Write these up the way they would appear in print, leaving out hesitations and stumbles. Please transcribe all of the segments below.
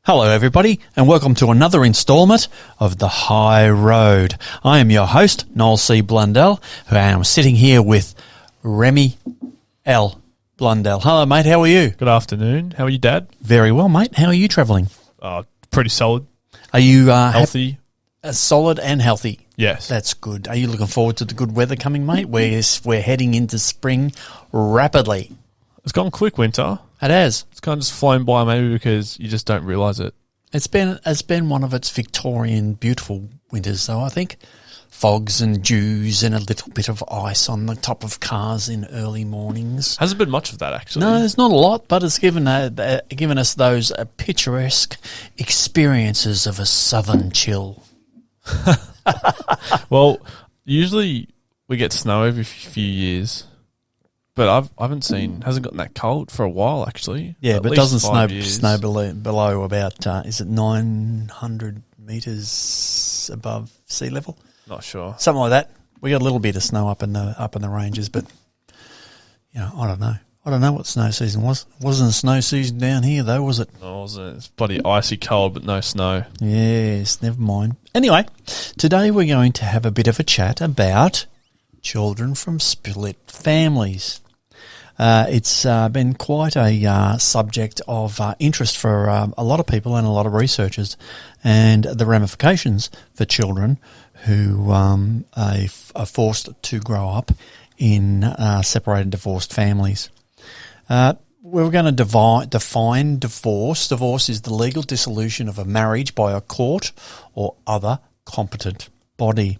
Hello everybody and welcome to another instalment of The High Road. I am your host, Noel C. Blundell, who I am sitting here with Remi L. Blundell. Hello mate, how are you? Good afternoon. How are you, Dad? Very well mate, how are you travelling? Pretty solid. Are you Healthy? Solid and healthy? Yes. That's good. Are you looking forward to the good weather coming mate? We're heading into spring rapidly. It's gone quick, winter. It has. It's kind of just flown by maybe because you just don't realise it. It's been one of its Victorian beautiful winters though, I think. Fogs and dews and a little bit of ice on the top of cars in early mornings. Hasn't been much of that, actually. No, there's not a lot, but it's given us those picturesque experiences of a southern chill. Well, usually we get snow every few years, but I haven't hasn't gotten that cold for a while, actually. Yeah, At but it least doesn't 5 years. snow below about, is it 900 metres above sea level? Not sure. Something like that. We got a little bit of snow up in the ranges, but you know, I don't know. I don't know what snow season was. It wasn't a snow season down here though, was it? No, it wasn't. It's bloody icy cold, but no snow. Yes, never mind. Anyway, today we're going to have a bit of a chat about children from split families. It's been quite a subject of interest for a lot of people and a lot of researchers, and the ramifications for children who are forced to grow up in separated, divorced families. We're going to define divorce. Divorce is the legal dissolution of a marriage by a court or other competent body.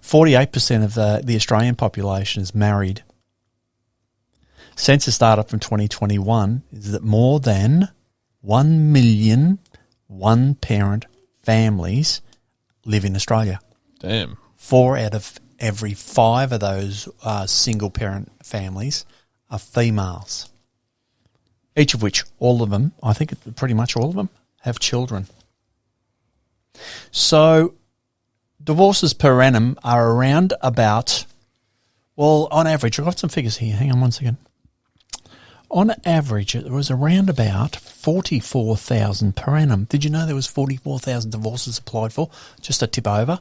48% of the Australian population is married. Census data from 2021 is that more than 1 million one-parent families live in Australia. Damn. 4 out of every 5 of those single-parent families are females, each of which, all of them, I think pretty much all of them, have children. So divorces per annum are around about, well, on average, I've got some figures here. Hang on one second. On average, it was around about 44,000 per annum. Did you know there was 44,000 divorces applied for? Just a tip over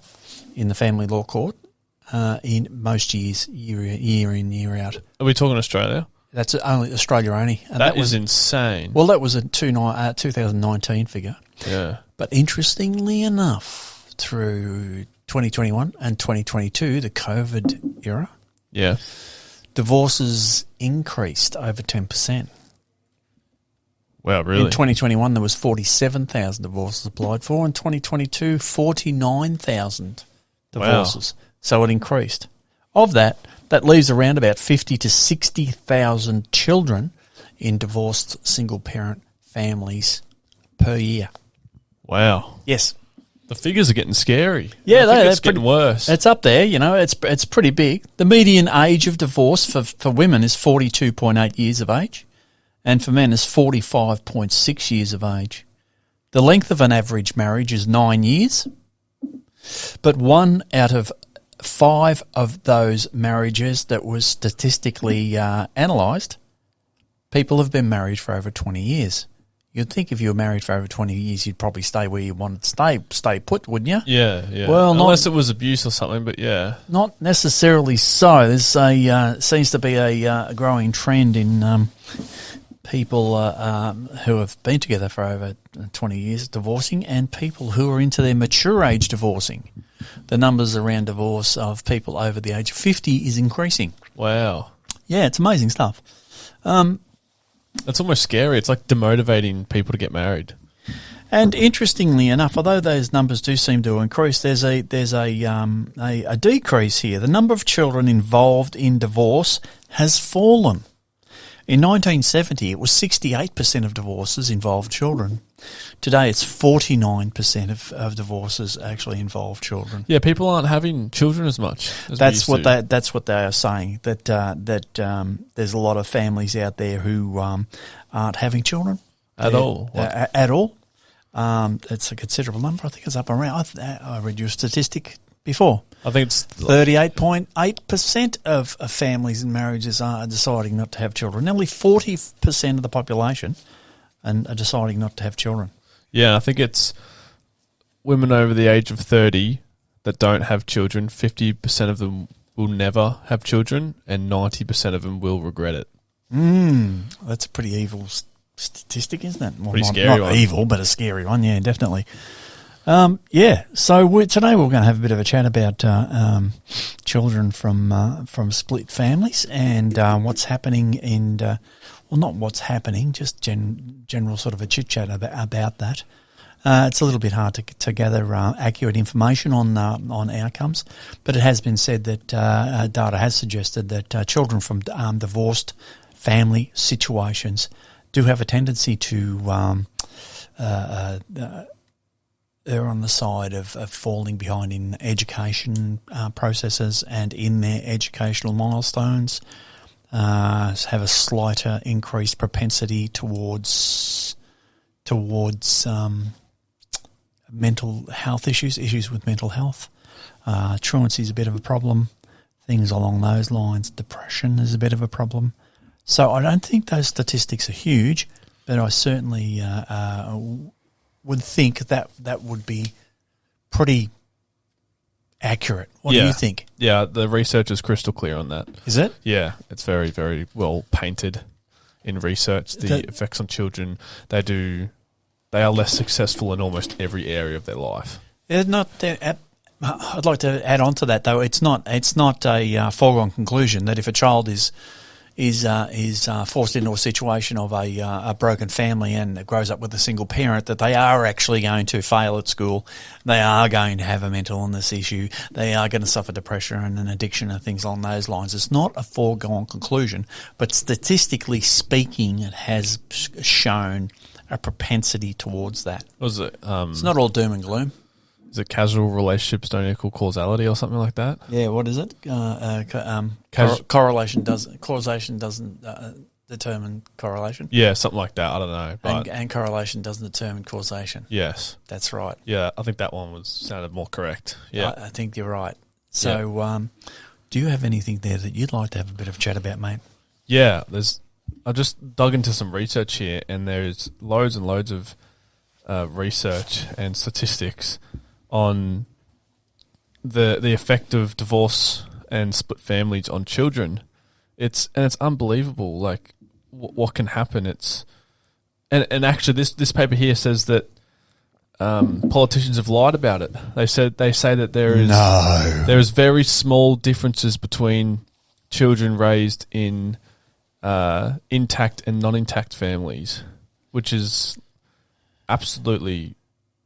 in the family law court in most years, year in, year out. Are we talking Australia? That's only Australia only. And that is insane. Well, that was a 2019 figure. Yeah. But interestingly enough, through 2021 and 2022, the COVID era, Yeah. divorces increased over 10%. Wow, really? In 2021, there was 47,000 divorces applied for. In 2022, 49,000 divorces. Wow. So it increased. Of that leaves around about 50 to 60,000 children in divorced single-parent families per year. Wow. Yes. The figures are getting scary. Yeah, it's getting worse. It's up there, you know. It's pretty big. The median age of divorce for women is 42.8 years of age, and for men is 45.6 years of age. The length of an average marriage is 9 years, but 1 out of 5 of those marriages that was statistically analysed, people have been married for over 20 years. You'd think if you were married for over 20 years, you'd probably stay where you wanted to stay put, wouldn't you? Yeah, yeah. Well, unless it was abuse or something, but yeah. Not necessarily so. There's seems to be a growing trend in people who have been together for over 20 years divorcing, and people who are into their mature age divorcing. The numbers around divorce of people over the age of 50 is increasing. Wow. Yeah, it's amazing stuff. It's almost scary. It's like demotivating people to get married. And interestingly enough, although those numbers do seem to increase, there's a decrease here. The number of children involved in divorce has fallen. In 1970, it was 68% of divorces involved children. Today, it's 49% of divorces actually involve children. Yeah, people aren't having children as much. That's what they are saying. That there's a lot of families out there who aren't having children at all. At all. It's a considerable number. I think it's up around. I read your statistic before. I think it's 38.8% of families and marriages are deciding not to have children. Nearly 40% of the population and are deciding not to have children. Yeah, I think it's women over the age of 30 that don't have children. 50% of them will never have children, and 90% of them will regret it. That's a pretty evil statistic, isn't it? Well, Pretty scary not one. evil, but a scary one. Yeah, definitely. So today we're going to have a bit of a chat about children from split families and what's happening not what's happening, just general sort of a chit chat about that. It's a little bit hard to gather accurate information on outcomes, but it has been said that data has suggested that children from divorced family situations do have a tendency to they're on the side of falling behind in education processes and in their educational milestones, have a slighter increased propensity towards mental health issues with mental health. Truancy is a bit of a problem. Things along those lines. Depression is a bit of a problem. So I don't think those statistics are huge, but I certainly would think that would be pretty accurate. What do you think? Yeah, the research is crystal clear on that. Is it? Yeah, it's very, very well painted in research. The effects on children, they are less successful in almost every area of their life. They're not. I'd like to add on to that, though. It's not a foregone conclusion that if a child is forced into a situation of a broken family and grows up with a single parent, that they are actually going to fail at school, they are going to have a mental illness issue, they are going to suffer depression and an addiction and things along those lines. It's not a foregone conclusion, but statistically speaking, it has shown a propensity towards that. Was it? It's not all doom and gloom. Is it casual relationships don't equal causality or something like that? Yeah, what is it? Causation doesn't determine correlation. Yeah, something like that. I don't know. But And correlation doesn't determine causation. yes. That's right. Yeah, I think that one sounded more correct. Yeah. I think you're right. So do you have anything there that you'd like to have a bit of a chat about, mate? Yeah, I just dug into some research here, and there's loads and loads of research and statistics on the effect of divorce and split families on children. It's unbelievable, like what can happen. And actually this paper here says that politicians have lied about it. They say that there is very small differences between children raised in intact and non-intact families, which is absolutely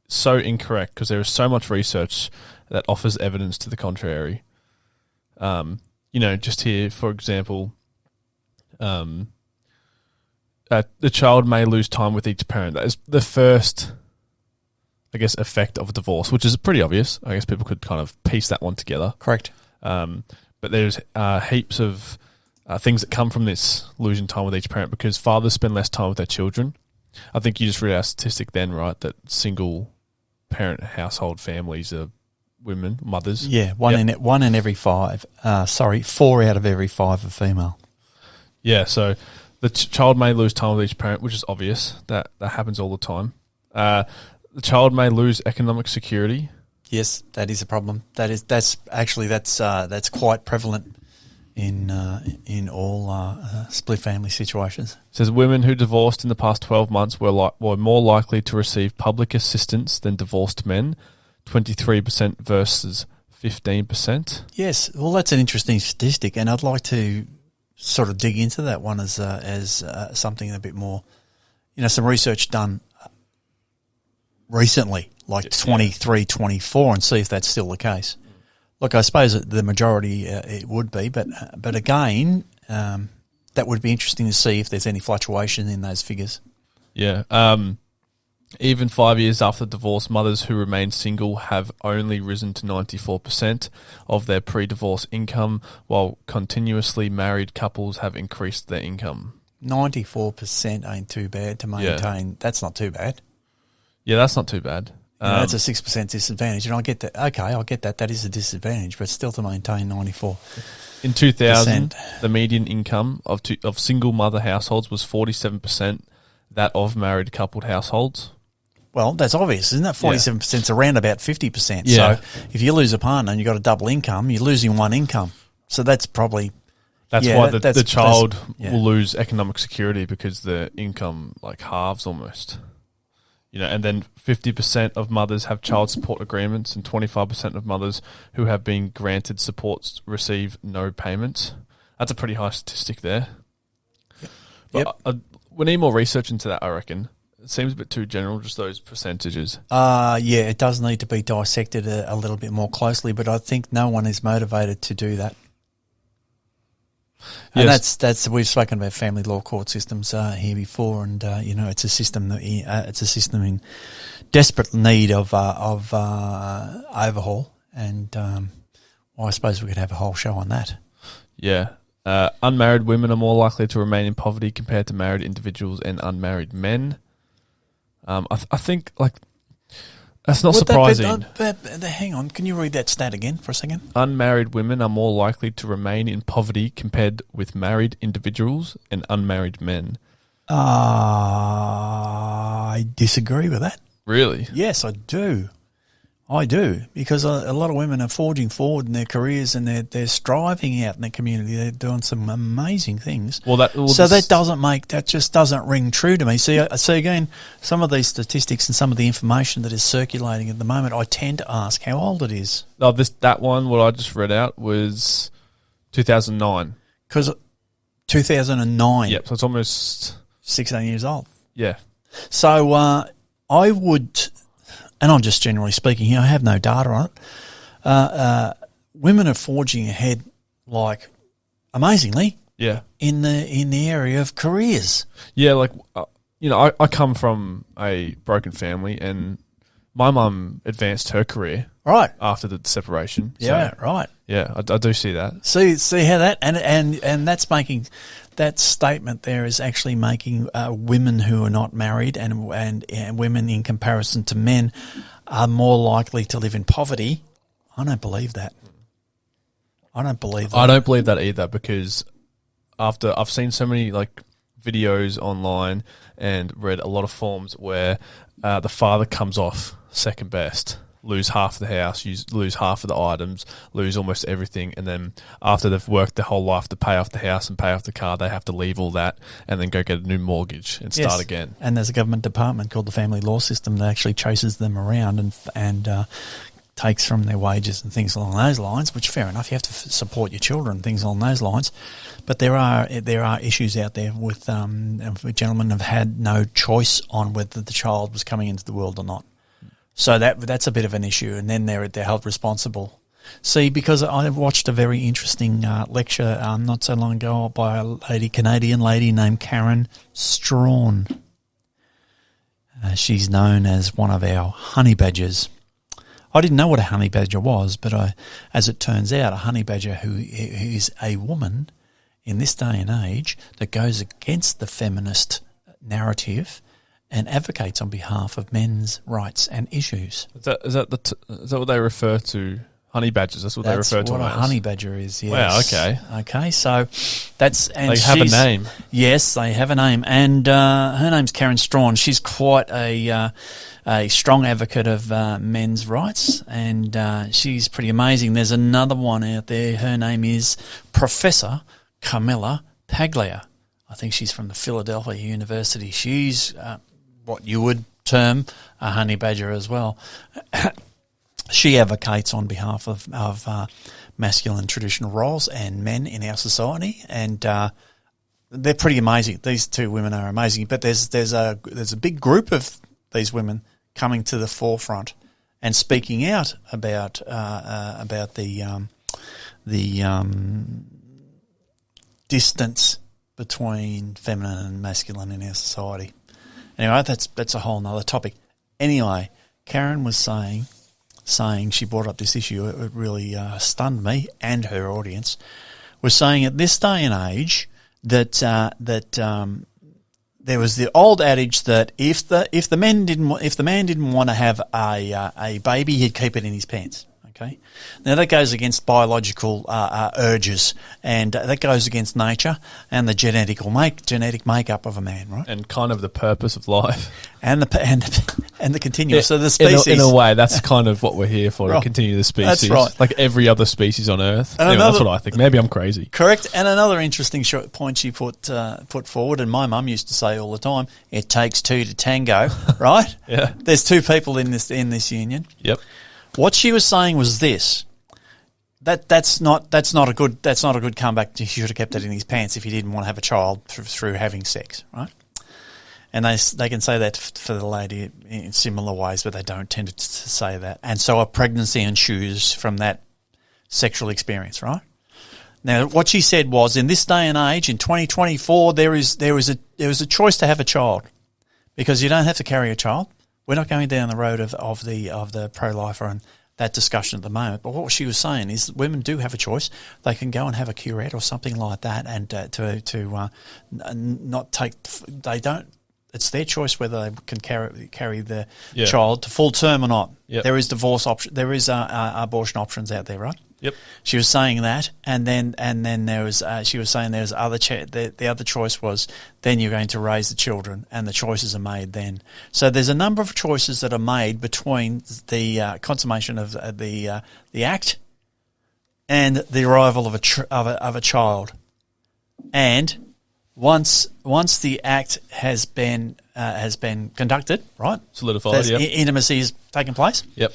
so incorrect because there is so much research that offers evidence to the contrary. Just here, for example, the child may lose time with each parent. That is the first, I guess, effect of a divorce, which is pretty obvious. I guess people could kind of piece that one together. Correct. But there's heaps of things that come from this losing time with each parent because fathers spend less time with their children. I think you just read our statistic then, right, that single parent household families are women, mothers. Yeah, one in every five. 4 out of every 5 are female. Yeah, so the child may lose time with each parent, which is obvious. That happens all the time. The child may lose economic security. Yes, that is a problem. That's quite prevalent in all split family situations. It says women who divorced in the past 12 months were more likely to receive public assistance than divorced men, 23% versus 15%. Yes, well, that's an interesting statistic, and I'd like to sort of dig into that one as something a bit more, some research done recently, like 23, 24, and see if that's still the case. Look, I suppose the majority it would be, but again, that would be interesting to see if there's any fluctuation in those figures. Yeah. Even 5 years after divorce, mothers who remain single have only risen to 94% of their pre-divorce income, while continuously married couples have increased their income. 94% ain't too bad to maintain. Yeah. That's not too bad. Yeah, that's not too bad. That's a 6% disadvantage, and I get that. Okay, I'll get that. That is a disadvantage, but still to maintain 94%. In 2000, the median income of single mother households was 47%. that of married coupled households. Well, that's obvious, isn't it? 47% is around about 50%. Yeah. So if you lose a partner and you've got a double income, you're losing one income. So that's probably... That's yeah, why the child yeah. will lose economic security because the income like halves almost. You know, and then 50% of mothers have child support agreements, and 25% of mothers who have been granted supports receive no payments. That's a pretty high statistic there. But we need more research into that, I reckon. It seems a bit too general, just those percentages. Yeah, it does need to be dissected a little bit more closely, but I think no one is motivated to do that. And that's we've spoken about family law court systems here before, and it's a system that it's a system in desperate need of overhaul, and I suppose we could have a whole show on that. Yeah, unmarried women are more likely to remain in poverty compared to married individuals and unmarried men. I think like that's not surprising. But hang on, can you read that stat again for a second? Unmarried women are more likely to remain in poverty compared with married individuals and unmarried men. I disagree with that. Really? Yes, I do. Because a lot of women are forging forward in their careers, and they're striving out in their community. They're doing some amazing things. That just doesn't ring true to me. See, again, some of these statistics and some of the information that is circulating at the moment, I tend to ask how old it is. Oh, that one, what I just read out was 2009. Because 2009. Yep, so it's almost 16 years old. Yeah. So I would. And I'm just generally speaking here, I have no data on it. Women are forging ahead, like, amazingly. Yeah. In the area of careers. Yeah, like I come from a broken family, and my mum advanced her career right after the separation. Yeah, right. Yeah, I do see that. See how that and that's making. That statement there is actually making women who are not married and women in comparison to men are more likely to live in poverty. I don't believe that. I don't believe that either, because after I've seen so many like videos online and read a lot of forums where the father comes off second best, lose half the house, lose half of the items, lose almost everything, and then after they've worked their whole life to pay off the house and pay off the car, they have to leave all that and then go get a new mortgage and start again. And there's a government department called the Family Law System that actually chases them around and takes from their wages and things along those lines, which fair enough, you have to support your children, things along those lines. But there are issues out there with gentlemen have had no choice on whether the child was coming into the world or not. So that's a bit of an issue, and then they're held responsible. See, because I watched a very interesting lecture not so long ago by a Canadian lady named Karen Strawn. She's known as one of our honey badgers. I didn't know what a honey badger was, but as it turns out, a honey badger who is a woman in this day and age that goes against the feminist narrative and advocates on behalf of men's rights and issues. Is that what they refer to? Honey badgers. That's what they refer to. That's what a honey badger is. Yes. Wow. Okay. Okay. So that's and they have a name. Yes, they have a name, and her name's Karen Strawn. She's quite a strong advocate of men's rights, and she's pretty amazing. There's another one out there. Her name is Professor Carmela Paglia. I think she's from the Philadelphia University. She's what you would term a honey badger as well. She advocates on behalf of masculine traditional roles and men in our society, and they're pretty amazing. These two women are amazing, but there's a big group of these women coming to the forefront and speaking out about the distance between feminine and masculine in our society. Anyway, that's a whole nother topic. Anyway, Karen was saying she brought up this issue. It really stunned me and her audience. Was saying at this day and age that there was the old adage that if the man didn't want to have a baby, he'd keep it in his pants. Okay, now that goes against biological urges, and that goes against nature and the genetic makeup of a man, right? And kind of the purpose of life. And the continuous. So the species, in a way, that's kind of what we're here for, Right. to continue the species. That's right. Like every other species on Earth. And Anyway, that's what I think. Maybe I'm crazy. Correct. And another interesting point she put forward, and my mum used to say all the time, it takes two to tango, right? Yeah. There's two people in this union. Yep. What she was saying was this: that's not a good comeback. He should have kept it in his pants if he didn't want to have a child through having sex, right? And they can say that for the lady in similar ways, but they don't tend to say that. And so a pregnancy ensues from that sexual experience, right? Now, what she said was, in this day and age, in 2024, there was a choice to have a child, because you don't have to carry a child. We're not going down the road of the pro-lifer and that discussion at the moment. But what she was saying is that women do have a choice. They can go and have a curette or something like that, and not take. They don't. It's their choice whether they can carry the child to full term or not. Yep. There is divorce option. There is abortion options out there, right? Yep. She was saying that, and then there was. She was saying there's other. The other choice was then you're going to raise the children, and the choices are made then. So there's a number of choices that are made between the consummation of the act and the arrival of a child, and once the act has been conducted, right? Solidified. Yep. Intimacy has taken place. Yep.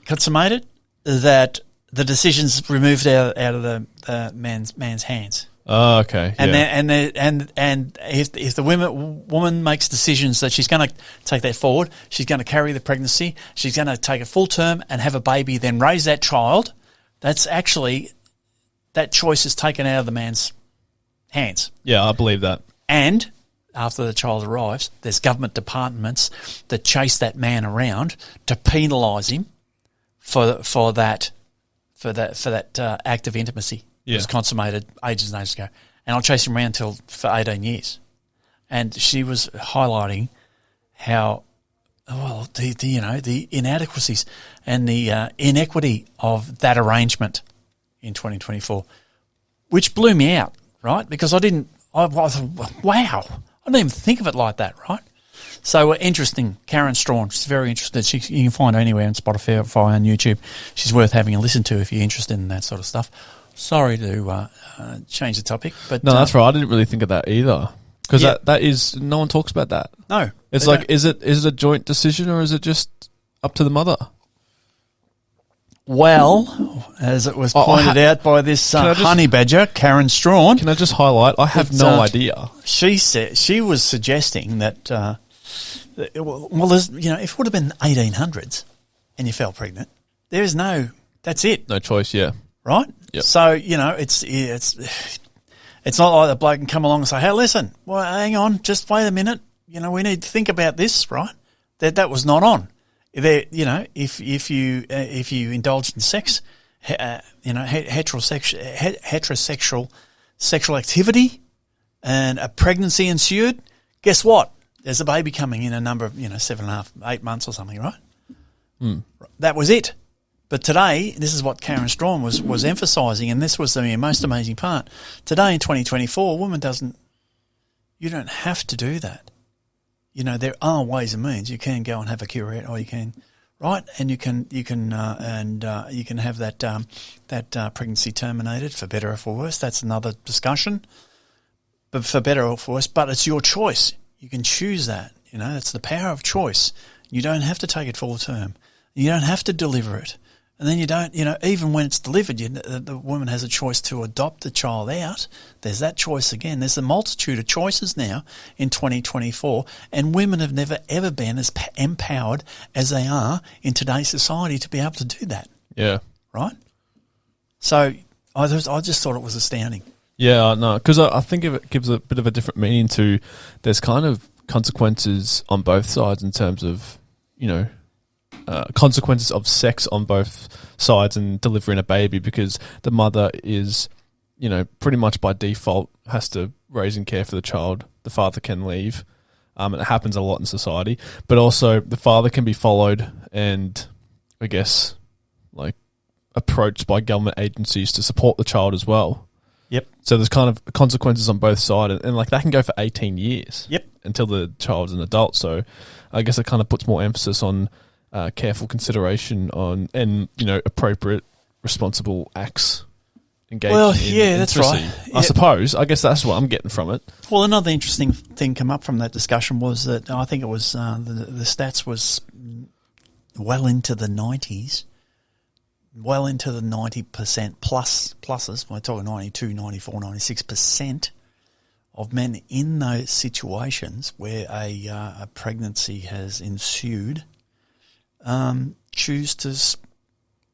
Consummated, that the decision's removed out of the man's hands. Oh, okay. And yeah. and if the woman makes decisions that she's going to take that forward, she's going to carry the pregnancy, she's going to take a full term and have a baby, then raise that child, that's actually, that choice is taken out of the man's hands. Yeah, I believe that. And after the child arrives, there's government departments that chase that man around to penalise him for that act of intimacy. Yeah. It was consummated ages and ages ago, and I'll chase him around for 18 years. And she was highlighting how the inadequacies and the inequity of that arrangement in 2024, which blew me out, right? Because I thought, wow, I didn't even think of it like that, right? So interesting. Karen Strawn, she's very interested. You can find her anywhere on Spotify, on YouTube. She's worth having a listen to if you're interested in that sort of stuff. Sorry to change the topic, but no, that's right. I didn't really think of that either, because Yeah. that is, no one talks about that. No, It's they like, don't. is it a joint decision, or is it just up to the mother? Well, as it was pointed out by this honey badger, Karen Strawn, Can I just highlight? I have It's, no idea. she said she was suggesting that there's, if it would have been 1800s and you fell pregnant, there is that's it, No choice. Yeah. right? Yep. So it's not like the bloke can come along and say, "Hey, listen, well, hang on, just wait a minute. We need to think about this, right?" That was not on. There, if you indulged in sex, heterosexual sexual activity, and a pregnancy ensued, guess what? There's a baby coming in a number of 7.5, 8 months or something, right? That was it. But today, this is what Karen Strawn was emphasising, and this was the most amazing part. Today in 2024, a woman you don't have to do that. There are ways and means. You can go and have a curette, or you can, right? And you can have that pregnancy terminated, for better or for worse. That's another discussion. But for better or for worse, but it's your choice. You can choose that. It's the power of choice. You don't have to take it full term. You don't have to deliver it. And then you don't, even when it's delivered, the woman has a choice to adopt the child out. There's that choice again. There's a multitude of choices now in 2024, and women have never, ever been as empowered as they are in today's society to be able to do that. Yeah. Right? So I just thought it was astounding. Yeah, no, because I think it gives a bit of a different meaning to, there's kind of consequences on both sides in terms of, consequences of sex on both sides and delivering a baby, because the mother is, pretty much by default has to raise and care for the child. The father can leave. It happens a lot in society, but also the father can be followed and, I guess, approached by government agencies to support the child as well. Yep. So there's kind of consequences on both sides, and like that can go for 18 years. Yep. Until the child's an adult. So I guess it kind of puts more emphasis on careful consideration on and appropriate, responsible acts. That's right. I suppose. I guess that's what I'm getting from it. Well, another interesting thing come up from that discussion was that I think it was the stats was well into the 90s, well into the 90% pluses. We're talking 92, 94, 96% of men in those situations where a pregnancy has ensued choose to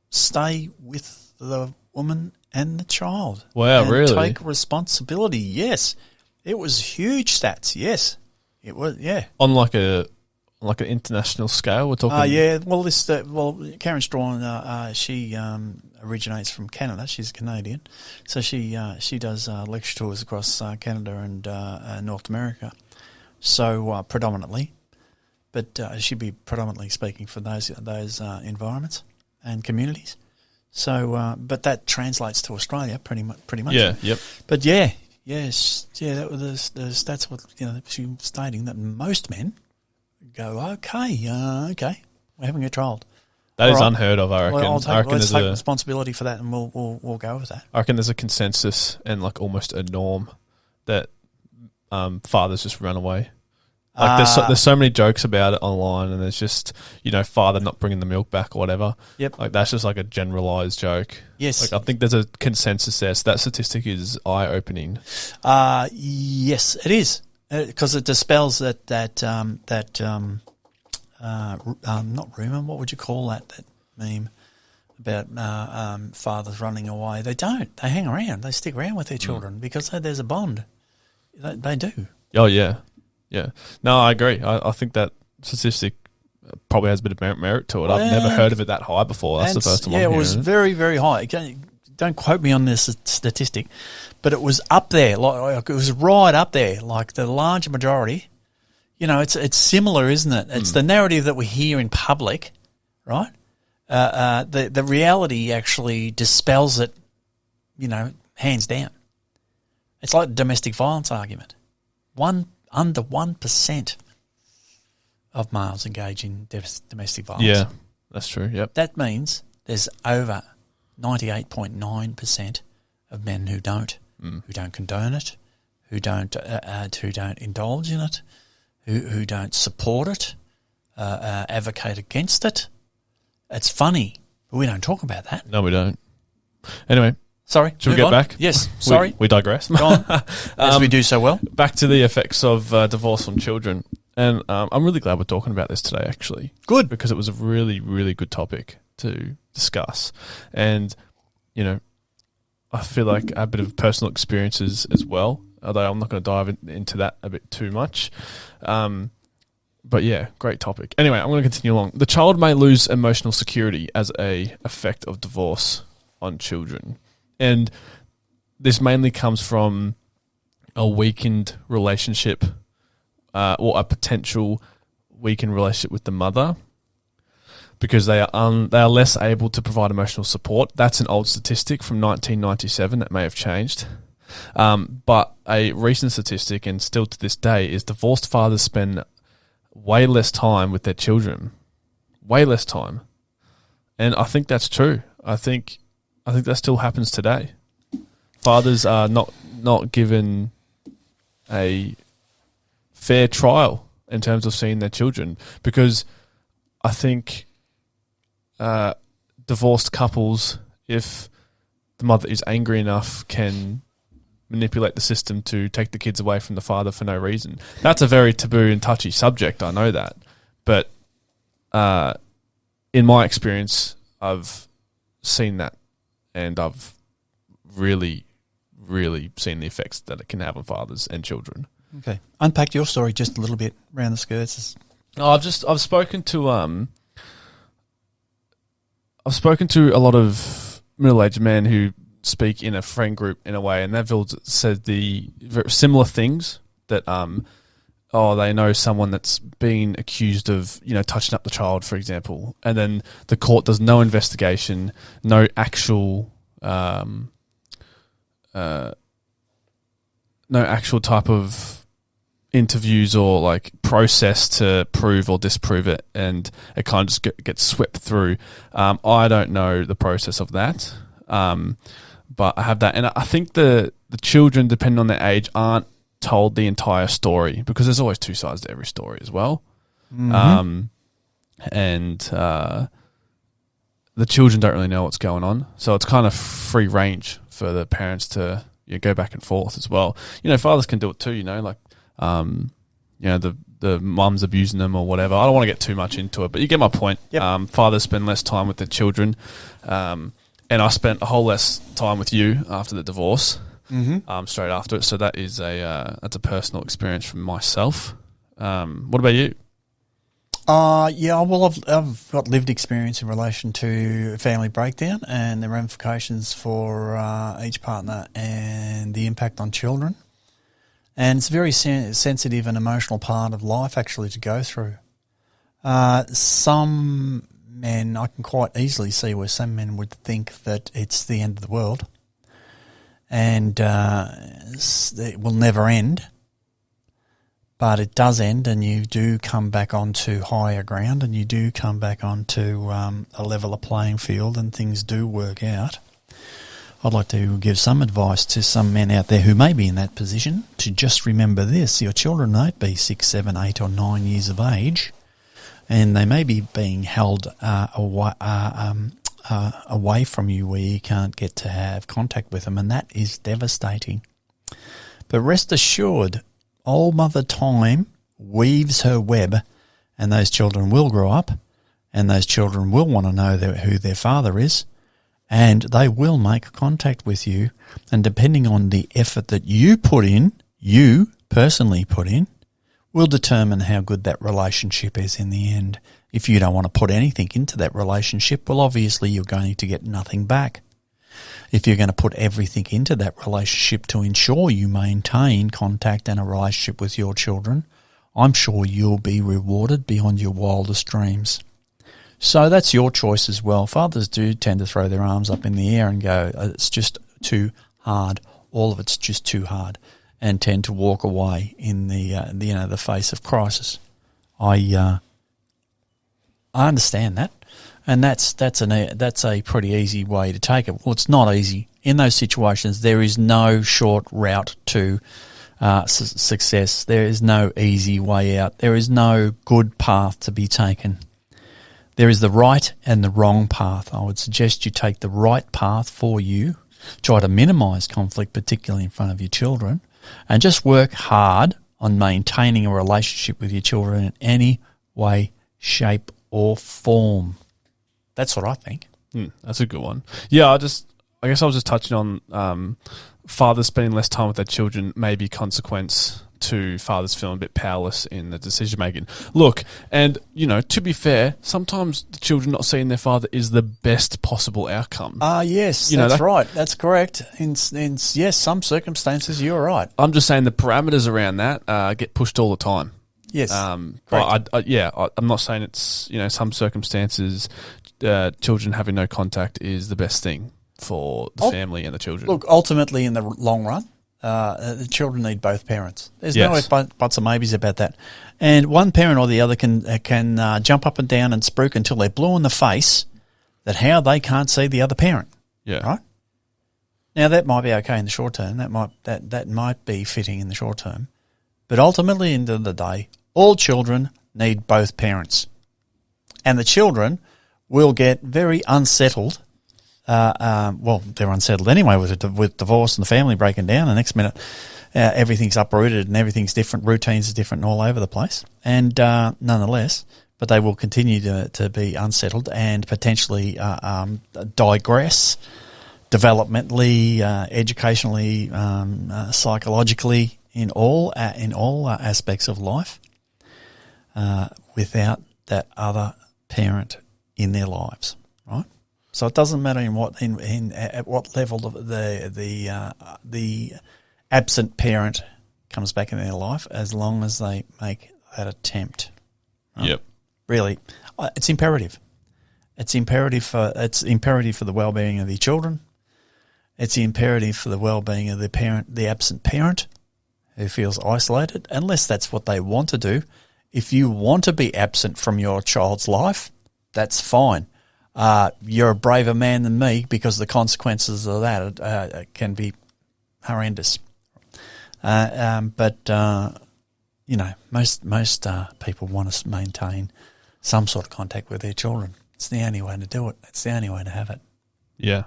stay with the woman and the child. Wow, and really? Take responsibility. Yes, it was huge stats. Yes, it was. Yeah, on like an international scale, we're talking. Yeah. Well, Karen Strawn, she originates from Canada. She's Canadian, so she does lecture tours across Canada and North America. So predominantly, but she'd be predominantly speaking for those environments and communities. So, but that translates to Australia pretty much. Yeah. Yep. But that was the stats. She was stating that most men go, okay, we're having a child. That is unheard of, I reckon. Well, let's take responsibility for that, and we'll go with that. I reckon there's a consensus and like almost a norm that fathers just run away. Like there's so many jokes about it online, and there's just father not bringing the milk back or whatever. Yep. Like that's just like a generalized joke. Yes. Like I think there's a consensus there. So that statistic is eye opening. Yes, it is, because it dispels that not rumor. What would you call that meme about fathers running away? They don't. They hang around. They stick around with their children because there's a bond. They do. Oh yeah. Yeah. No, I agree. I think that statistic probably has a bit of merit to it. I've never heard of it that high before. That's the first time I'm hearing it. Yeah, it was very, very high. Don't quote me on this statistic, but it was up there. Like it was right up there. Like the large majority. It's similar, isn't it? It's the narrative that we hear in public, right? The reality actually dispels it, hands down. It's like the domestic violence argument. Under 1% of males engage in domestic violence. Yeah, that's true. Yep. That means there's over 98.9% of men who don't condone it, who don't indulge in it, who don't support it, advocate against it. It's funny, but we don't talk about that. No, we don't. Anyway. Sorry. Should we get back? Yes. Sorry. We digress. Go on. As we do so well. Back to the effects of divorce on children. And I'm really glad we're talking about this today, actually. Good. Because it was a really, really good topic to discuss. And, I feel like a bit of personal experiences as well, although I'm not going to dive into that a bit too much. But yeah, great topic. Anyway, I'm going to continue along. The child may lose emotional security as a effect of divorce on children. And this mainly comes from a weakened relationship or a potential weakened relationship with the mother, because they are less able to provide emotional support. That's an old statistic from 1997 that may have changed. But a recent statistic, and still to this day, is divorced fathers spend way less time with their children. Way less time. And I think that's true. I think that still happens today. Fathers are not given a fair trial in terms of seeing their children, because I think divorced couples, if the mother is angry enough, can manipulate the system to take the kids away from the father for no reason. That's a very taboo and touchy subject, I know that. But in my experience, I've seen that. And I've really, really seen the effects that it can have on fathers and children. Okay, unpack your story just a little bit around the skirts. I've spoken to a lot of middle-aged men who speak in a friend group in a way, and they've all said the very similar things, that they know someone that's been accused of, touching up the child, for example, and then the court does no investigation, no actual type of interviews or like process to prove or disprove it, and it kind of just gets swept through. I don't know the process of that, but I have that, and I think the children, depending on their age, aren't told the entire story, because there's always two sides to every story as well. Mm-hmm. And the children don't really know what's going on, so it's kind of free range for the parents to go back and forth as well. Fathers can do it too. The mum's abusing them or whatever. I don't want to get too much into it, but you get my point. Yep. Fathers spend less time with their children, and I spent a whole less time with you after the divorce. Mm-hmm. Straight after it, so that's a personal experience from myself. What about you? Well, I've got lived experience in relation to family breakdown and the ramifications for each partner and the impact on children. And it's a very sensitive and emotional part of life, actually, to go through. Some men, I can quite easily see where some men would think that it's the end of the world and it will never end. But it does end, and you do come back onto higher ground, and you do come back onto a leveler playing field, and things do work out. I'd like to give some advice to some men out there who may be in that position to just remember this. Your children might be 6, 7, 8 or 9 years of age, and they may be being held away from you where you can't get to have contact with them, and that is devastating. But rest assured, Old Mother Time weaves her web, and those children will grow up, and those children will want to know who their father is, and they will make contact with you. And depending on the effort that you personally put in, will determine how good that relationship is in the end. If you don't want to put anything into that relationship, well, obviously you're going to get nothing back. If you're going to put everything into that relationship to ensure you maintain contact and a relationship with your children, I'm sure you'll be rewarded beyond your wildest dreams. So that's your choice as well. Fathers do tend to throw their arms up in the air and go, it's just too hard. All of it's just too hard, and tend to walk away in the face of crisis. I understand that. And that's a pretty easy way to take it. Well, it's not easy. In those situations, there is no short route to success. There is no easy way out. There is no good path to be taken. There is the right and the wrong path. I would suggest you take the right path for you. Try to minimise conflict, particularly in front of your children, and just work hard on maintaining a relationship with your children in any way, shape, or form. That's what I think. That's a good one. Yeah, I guess I was just touching on fathers spending less time with their children may be consequence to fathers feeling a bit powerless in the decision making. Look, and to be fair, sometimes the children not seeing their father is the best possible outcome. Yes, that's right. That's correct. In some circumstances, you're right. I'm just saying the parameters around that get pushed all the time. Yes, but I'm not saying it's some circumstances children having no contact is the best thing for the family and the children. Look, ultimately, in the long run, the children need both parents. There's no ifs, buts, or maybes about that. And one parent or the other can jump up and down and spruik until they're blue in the face that how they can't see the other parent. Yeah. Right? Now, that might be okay in the short term. That might be fitting in the short term. But ultimately, at the end of the day, all children need both parents. And the children will get very unsettled. They're unsettled anyway with divorce and the family breaking down. The next minute, everything's uprooted and everything's different. Routines are different and all over the place. And nonetheless, but they will continue to be unsettled and potentially digress developmentally, educationally, psychologically, in all aspects of life, without that other parent in their lives, right? So it doesn't matter at what level the absent parent comes back in their life as long as they make that attempt. Right? Yep. Really, it's imperative. It's imperative for the well-being of the children. It's imperative for the well-being of the absent parent who feels isolated, unless that's what they want to do. If you want to be absent from your child's life, that's fine. You're a braver man than me, because the consequences of that can be horrendous. But most people want to maintain some sort of contact with their children. It's the only way to do it. It's the only way to have it. Yeah.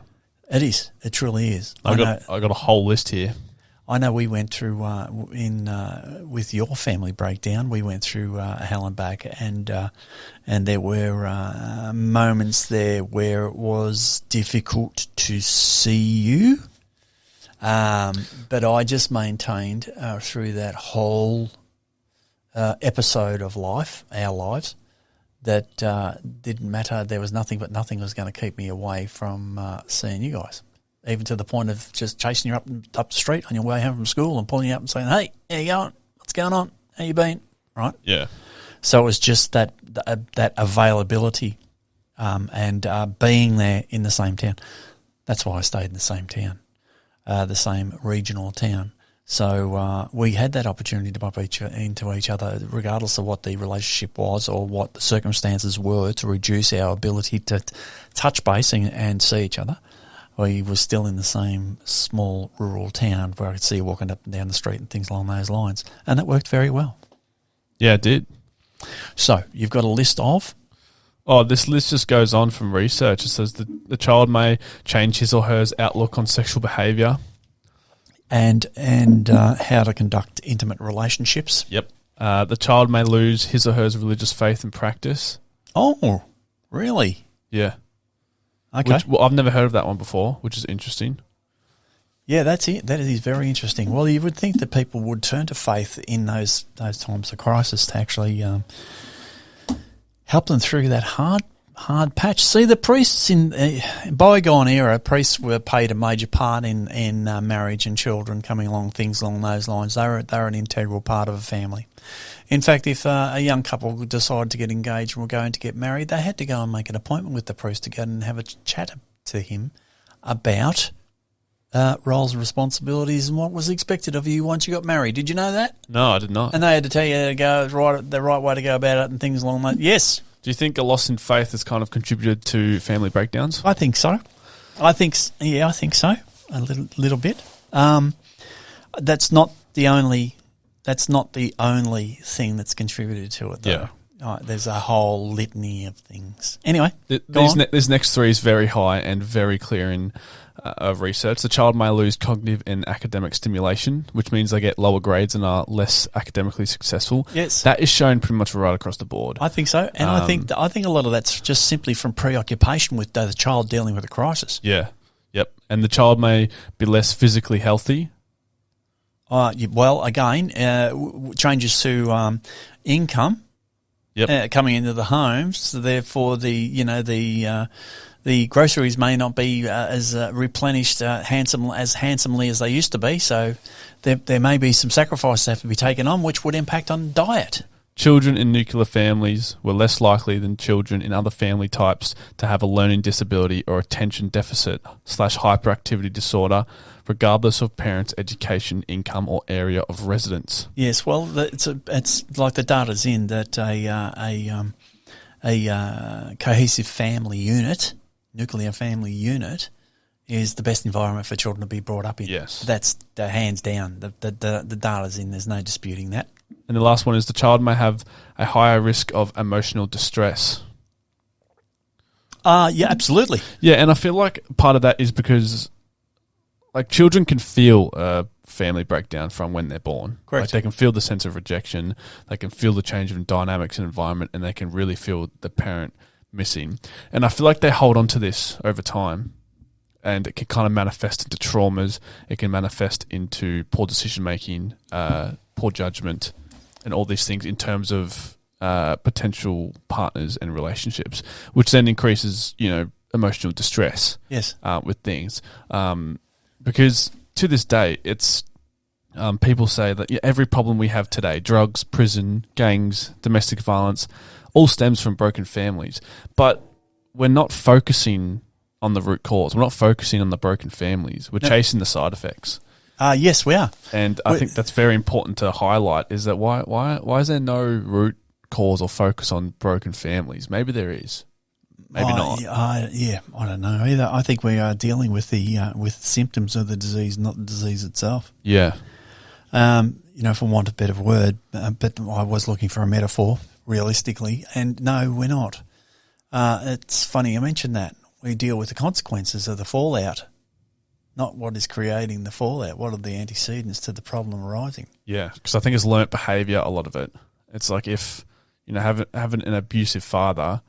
It is. It truly is. I got a whole list here. I know we went through with your family breakdown. We went through hell and back, and there were moments there where it was difficult to see you. But I just maintained through that whole episode of life, our lives, that didn't matter. There was nothing was going to keep me away from seeing you guys. Even to the point of just chasing you up the street on your way home from school and pulling you up and saying, "Hey, how you going? What's going on? How you been?" Right? Yeah. So it was just that availability and being there in the same town. That's why I stayed in the same town, the same regional town. So we had that opportunity to bump into each other, regardless of what the relationship was or what the circumstances were, to reduce our ability to touch base and see each other. We were still in the same small rural town where I could see you walking up and down the street and things along those lines. And that worked very well. Yeah, it did. So you've got a list of? Oh, this list just goes on from research. It says the child may change his or her outlook on sexual behaviour. And how to conduct intimate relationships. Yep. The child may lose his or her religious faith and practice. Oh, really? Yeah. Okay. I've never heard of that one before, which is interesting. Yeah, that's it. That is very interesting. Well, you would think that people would turn to faith in those times of crisis to actually help them through that hard patch. See, the priests in bygone era, priests were played a major part in marriage and children coming along, things along those lines. They were an integral part of a family. In fact, if a young couple decided to get engaged and were going to get married, they had to go and make an appointment with the priest to go and have a chat to him about roles and responsibilities and what was expected of you once you got married. Did you know that? No, I did not. And they had to tell you the right way to go about it and things along that. Yes. Do you think a loss in faith has kind of contributed to family breakdowns? I think so. I think so. A little bit. That's not the only thing that's contributed to it, though. Yeah. There's a whole litany of things. Anyway, this next three is very high and very clear in research. The child may lose cognitive and academic stimulation, which means they get lower grades and are less academically successful. Yes, that is shown pretty much right across the board. I think so, and I think a lot of that's just simply from preoccupation with the child dealing with a crisis. Yeah, yep, and the child may be less physically healthy. Well, again, changes to income coming into the homes. So therefore, the groceries may not be as replenished handsomely as they used to be. So there may be some sacrifices that have to be taken on, which would impact on diet. Children in nuclear families were less likely than children in other family types to have a learning disability or attention deficit / hyperactivity disorder, regardless of parents' education, income, or area of residence. Yes, well, it's like the data's in that a cohesive family unit, nuclear family unit, is the best environment for children to be brought up in. Yes, that's the hands down. The data's in. There's no disputing that. And the last one is the child may have a higher risk of emotional distress. Yeah, absolutely. Yeah, and I feel like part of that is because, like, children can feel a family breakdown from when they're born. Correct. Like, they can feel the sense of rejection, they can feel the change in dynamics and environment, and they can really feel the parent missing. And I feel like they hold on to this over time, and it can kind of manifest into traumas. It can manifest into poor decision making, poor judgment, and all these things in terms of potential partners and relationships, which then increases, emotional distress. Yes, with things, because to this day, it's people say that every problem we have today, drugs, prison, gangs, domestic violence, all stems from broken families. But we're not focusing on the root cause. We're not focusing on the broken families. We're chasing the side effects. Yes, we are. And I think that's very important to highlight, is that why is there no root cause or focus on broken families? Maybe there is. Maybe not. I don't know either. I think we are dealing with the with symptoms of the disease, not the disease itself. Yeah. For want of a better word, but I was looking for a metaphor, realistically, and no, we're not. It's funny you mentioned that. We deal with the consequences of the fallout, not what is creating the fallout. What are the antecedents to the problem arising? Yeah, because I think it's learnt behaviour, a lot of it. It's like if, having an abusive father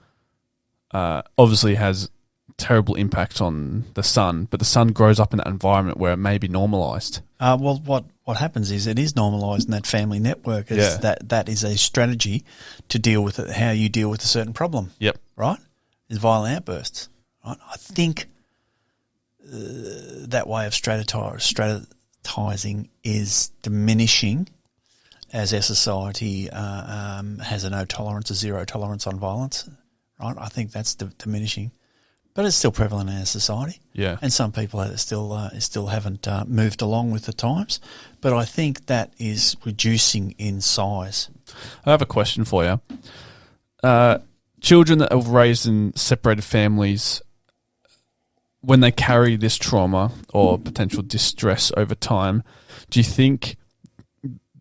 obviously has terrible impact on the son, but the son grows up in that environment where it may be normalised. Well, what happens is it is normalised in that family network. That is a strategy to deal with it, how you deal with a certain problem. Yep. Right? Is violent outbursts. Right? I think that way of strategizing is diminishing as our society has a zero tolerance on violence. Right? I think that's diminishing. But it's still prevalent in our society. Yeah. And some people still haven't moved along with the times. But I think that is reducing in size. I have a question for you. Children that are raised in separated families, when they carry this trauma or potential distress over time, do you think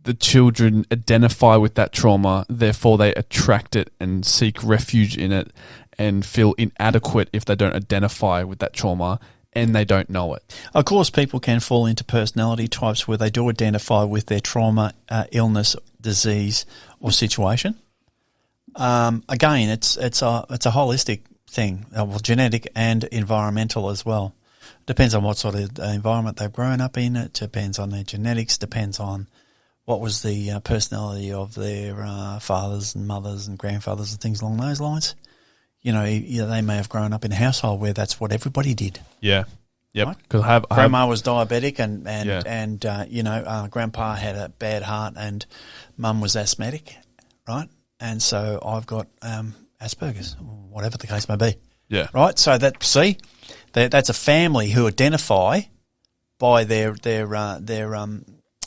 the children identify with that trauma, therefore they attract it and seek refuge in it and feel inadequate if they don't identify with that trauma and they don't know it? Of course, people can fall into personality types where they do identify with their trauma, illness, disease or situation. Again, it's a holistic thing, genetic and environmental as well. Depends on what sort of environment they've grown up in. It depends on their genetics. Depends on what was the personality of their fathers and mothers and grandfathers and things along those lines. They may have grown up in a household where that's what everybody did. Yeah. Yep. Right? Grandma was diabetic and grandpa had a bad heart and mum was asthmatic, right? And so I've got Asperger's, whatever the case may be. Yeah. Right? So that's a family who identify by their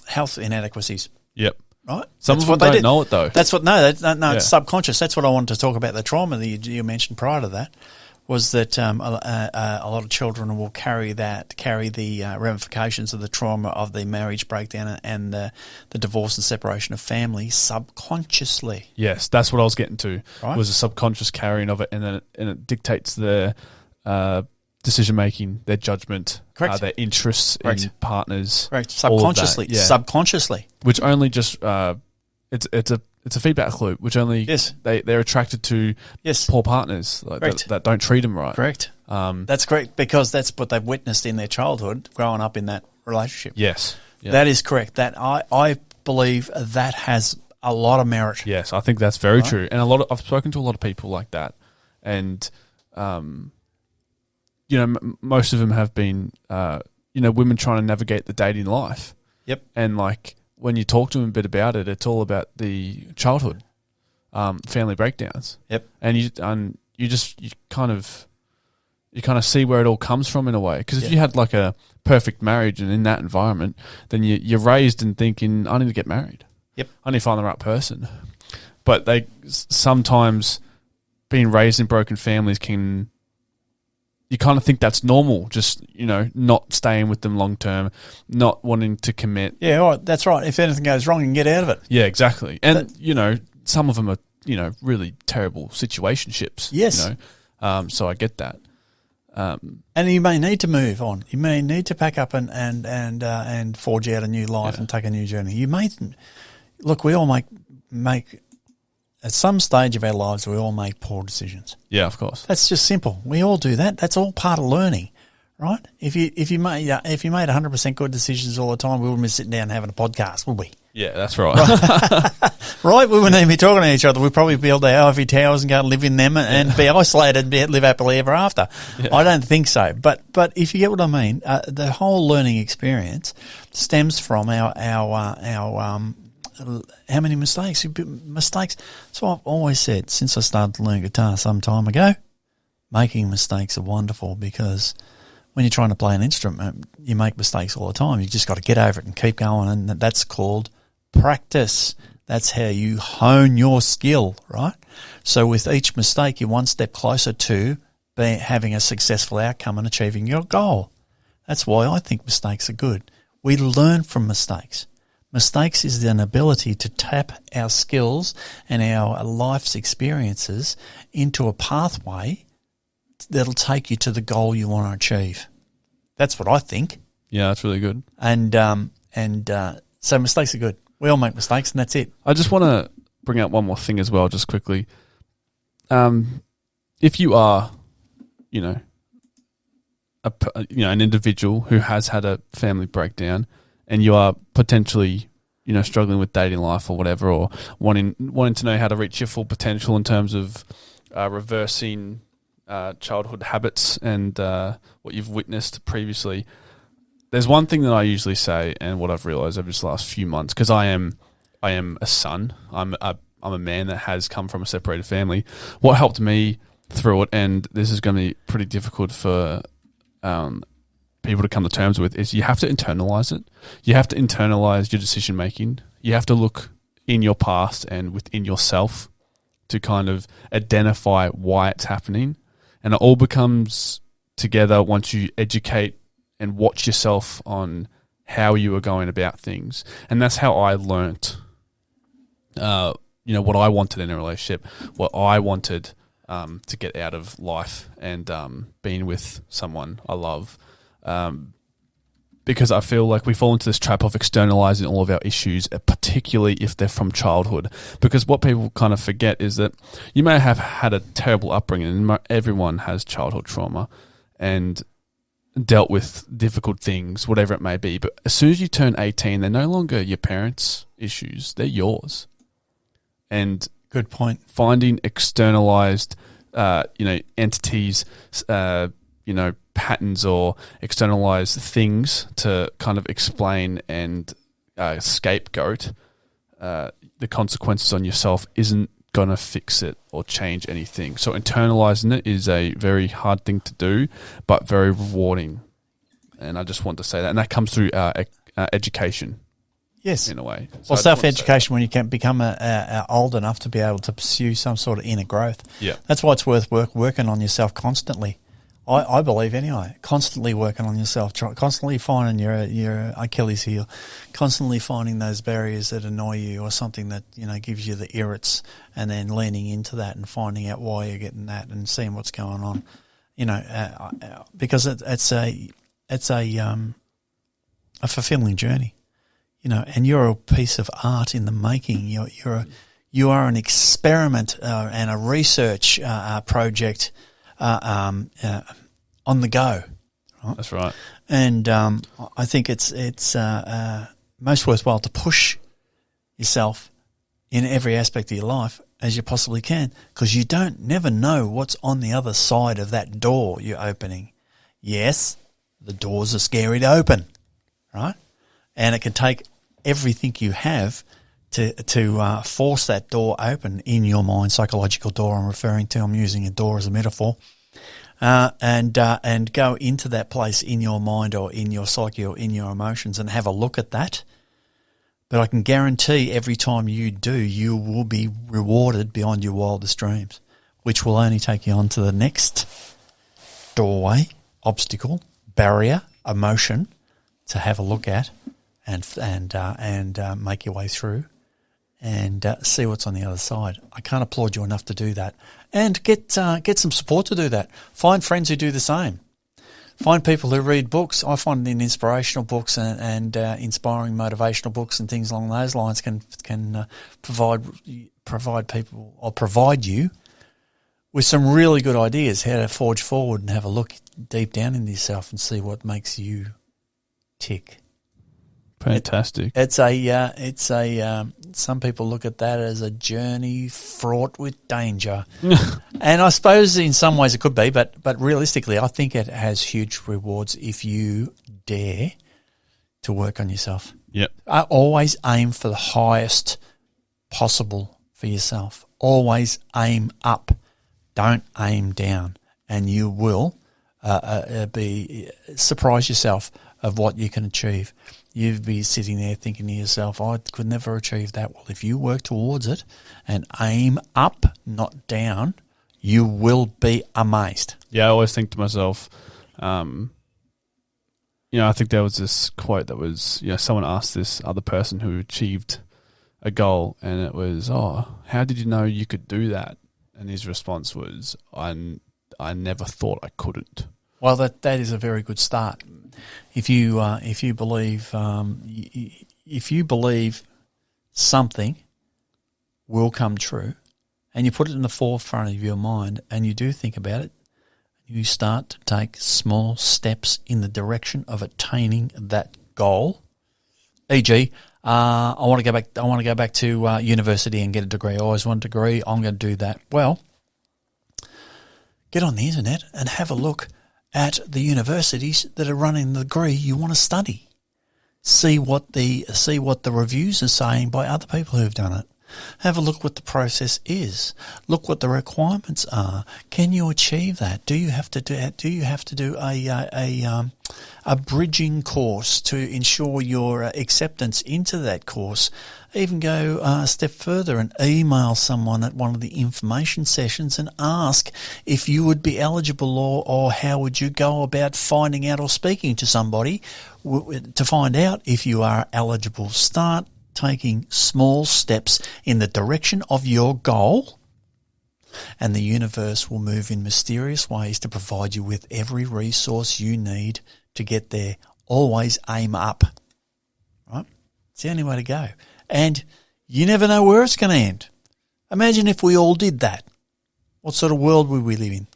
health inadequacies. Yep. Right? Some of them don't know it though. That's what it's subconscious. That's what I wanted to talk about. The trauma that you mentioned prior to that was that a lot of children will carry the ramifications of the trauma of the marriage breakdown and the divorce and separation of family subconsciously. Yes, that's what I was getting to. Right? Was a subconscious carrying of it, and it dictates their decision making, their judgment, their interests in partners. Correct. Subconsciously. Subconsciously. Which only just it's a feedback loop, which only they're attracted to poor partners that don't treat them right. Correct. That's correct, because that's what they've witnessed in their childhood, growing up in that relationship. Yes. Yep. That is correct. That I believe that has a lot of merit. Yes, I think that's very true. And I've spoken to a lot of people like that, and most of them have been women trying to navigate the dating life. Yep. And when you talk to them a bit about it, it's all about the childhood, family breakdowns. Yep. And you kind of see where it all comes from in a way. Because if you had a perfect marriage and in that environment, then you're raised in thinking, I need to get married. Yep. I need to find the right person. But they sometimes, being raised in broken families, you kind of think that's normal, just, not staying with them long term, not wanting to commit. Yeah, all right, that's right. If anything goes wrong, you can get out of it. Yeah, exactly. And, some of them are, really terrible situationships. Yes. So I get that. And you may need to move on. You may need to pack up and forge out a new life and take a new journey. You may look. We all make at some stage of our lives. We all make poor decisions. Yeah, of course. That's just simple. We all do that. That's all part of learning, right? If you made 100% good decisions all the time, we wouldn't be sitting down having a podcast, would we? Yeah, that's right. Right? We wouldn't even be talking to each other. We'd probably build our ivory towers and go and live in them and be isolated and live happily ever after. Yeah. I don't think so. But if you get what I mean, the whole learning experience stems from our how many mistakes? Mistakes. So I've always said, since I started to learn guitar some time ago, making mistakes are wonderful, because when you're trying to play an instrument, you make mistakes all the time. You just got to get over it and keep going, and that's called practice. That's how you hone your skill, right? So with each mistake, you're one step closer to having a successful outcome and achieving your goal. That's why I think mistakes are good. We learn from mistakes. Mistakes is an ability to tap our skills and our life's experiences into a pathway that'll take you to the goal you want to achieve. That's what I think. Yeah, that's really good. And so mistakes are good. We all make mistakes, and that's it. I just want to bring up one more thing as well, just quickly. If you are, an individual who has had a family breakdown, and you are potentially, struggling with dating life or whatever, or wanting to know how to reach your full potential in terms of reversing childhood habits and what you've witnessed previously, there's one thing that I usually say, and what I've realised over this last few months, because I am a son, I'm a man that has come from a separated family. What helped me through it, and this is going to be pretty difficult for people to come to terms with, is you have to internalize it. You have to internalize your decision making. You have to look in your past and within yourself to kind of identify why it's happening. And it all becomes together once you educate and watch yourself on how you are going about things. And that's how I learnt, what I wanted in a relationship, what I wanted to get out of life, and being with someone I love. Because I feel like we fall into this trap of externalizing all of our issues, particularly if they're from childhood. Because what people kind of forget is that you may have had a terrible upbringing, and everyone has childhood trauma and dealt with difficult things, whatever it may be. But as soon as you turn 18, they're no longer your parents' issues, they're yours. And good point. Finding externalized, entities, patterns or externalized things to kind of explain and scapegoat the consequences on yourself isn't going to fix it or change anything. So internalizing it is a very hard thing to do, but very rewarding. And I just want to say that. And that comes through education. Yes. In a way. So self-education when you can become old enough to be able to pursue some sort of inner growth. Yeah. That's why it's worth working on yourself constantly. I believe anyway, constantly working on yourself, constantly finding your Achilles heel, constantly finding those barriers that annoy you or something that, gives you the irrits, and then leaning into that and finding out why you're getting that and seeing what's going on, because it's a fulfilling journey, and you're a piece of art in the making. You are an experiment and a research project on the go. Right? That's right. And I think it's most worthwhile to push yourself in every aspect of your life as you possibly can, because you never know what's on the other side of that door you're opening. Yes, the doors are scary to open, right? And it can take everything you have to force that door open in your mind, psychological door I'm referring to. I'm using a door as a metaphor. And go into that place in your mind or in your psyche or in your emotions and have a look at that. But I can guarantee every time you do, you will be rewarded beyond your wildest dreams, which will only take you on to the next doorway, obstacle, barrier, emotion to have a look at and make your way through and see what's on the other side. I can't applaud you enough to do that. And get some support to do that. Find friends who do the same. Find people who read books. I find in inspirational books and inspiring motivational books and things along those lines can provide people or provide you with some really good ideas how to forge forward and have a look deep down into yourself and see what makes you tick. Fantastic. Some people look at that as a journey fraught with danger. And I suppose in some ways it could be, but realistically, I think it has huge rewards if you dare to work on yourself. Yep. I always aim for the highest possible for yourself. Always aim up. Don't aim down. And you will surprise yourself of what you can achieve. You'd be sitting there thinking to yourself, I could never achieve that. Well, if you work towards it and aim up, not down, you will be amazed. Yeah, I always think to myself, I think there was this quote that was, someone asked this other person who achieved a goal, and it was, how did you know you could do that? And his response was, I never thought I couldn't. Well, that is a very good start. If you believe something will come true, and you put it in the forefront of your mind, and you do think about it, you start to take small steps in the direction of attaining that goal. E.g., I want to go back to university and get a degree. I always want a degree. I'm going to do that. Well, get on the internet and have a look at the universities that are running the degree you want to study. See what the reviews are saying by other people who've done it. Have a look what the process is. Look what the requirements are. Can you achieve that? Do you have to do a bridging course to ensure your acceptance into that course? Even go a step further and email someone at one of the information sessions and ask if you would be eligible, or how would you go about finding out or speaking to somebody to find out if you are eligible. Start taking small steps in the direction of your goal, and the universe will move in mysterious ways to provide you with every resource you need to get there. Always aim up, right? It's the only way to go. And you never know where it's going to end. Imagine if we all did that. What sort of world would we live in?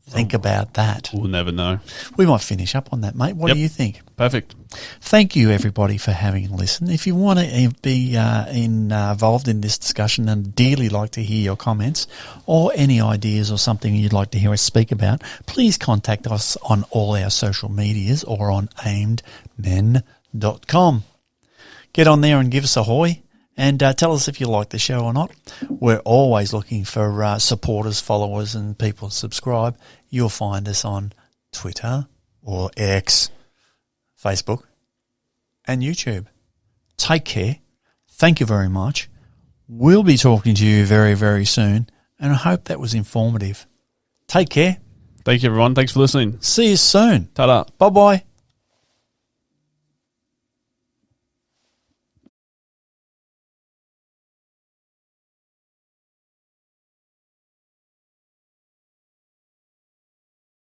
Think about that. We'll never know. We might finish up on that, mate. What do you think? Perfect. Thank you, everybody, for having listened. If you want to be involved in this discussion and dearly like to hear your comments or any ideas or something you'd like to hear us speak about, please contact us on all our social medias or on aimedmen.com. Get on there and give us a hoy. And tell us if you like the show or not. We're always looking for supporters, followers, and people to subscribe. You'll find us on Twitter or X, Facebook, and YouTube. Take care. Thank you very much. We'll be talking to you very, very soon, and I hope that was informative. Take care. Thank you, everyone. Thanks for listening. See you soon. Ta-da. Bye-bye.